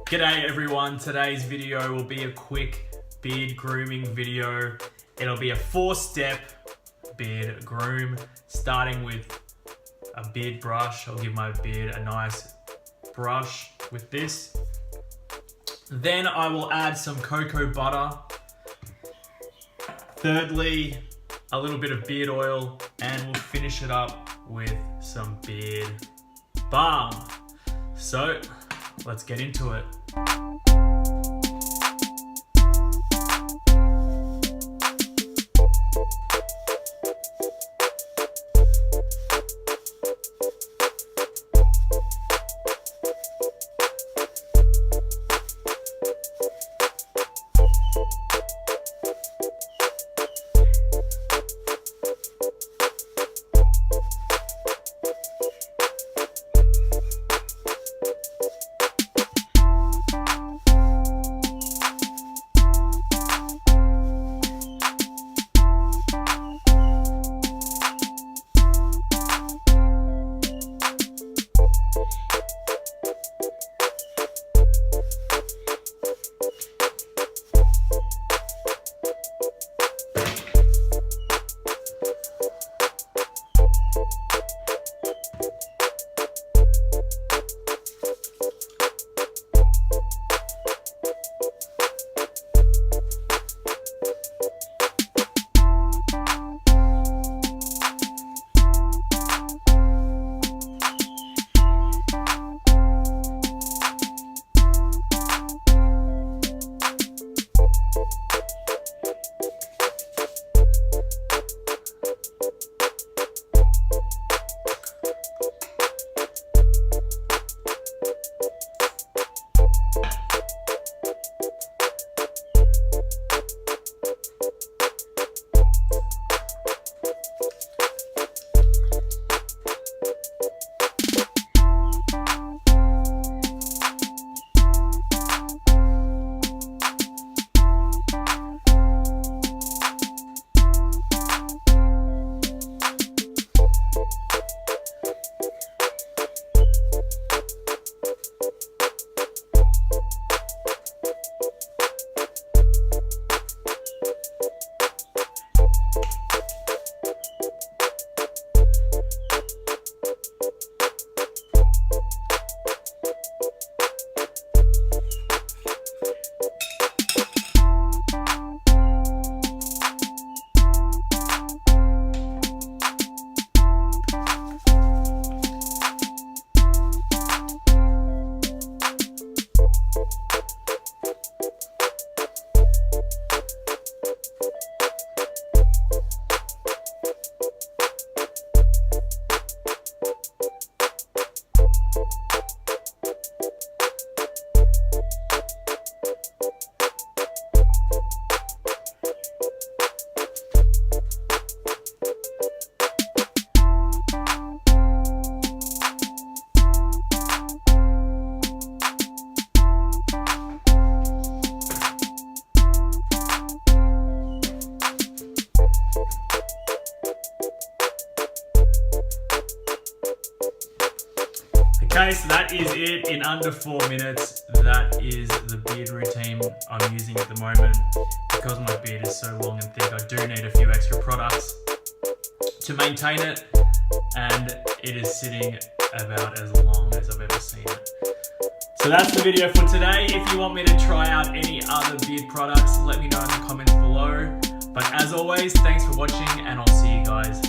G'day everyone, today's video will be a quick beard grooming video. It'll be a 4-step beard groom, starting with a beard brush. I'll give my beard a nice brush with this. Then I will add some cocoa butter. Thirdly, a little bit of beard oil, and we'll finish it up with some beard balm. So let's get into it. Okay, so that is it in under 4 minutes. That is the beard routine I'm using at the moment. Because my beard is so long and thick, I do need a few extra products to maintain it, and it is sitting about as long as I've ever seen it. So that's the video for today. If you want me to try out any other beard products, let me know in the comments below. But as always, thanks for watching, and I'll see you guys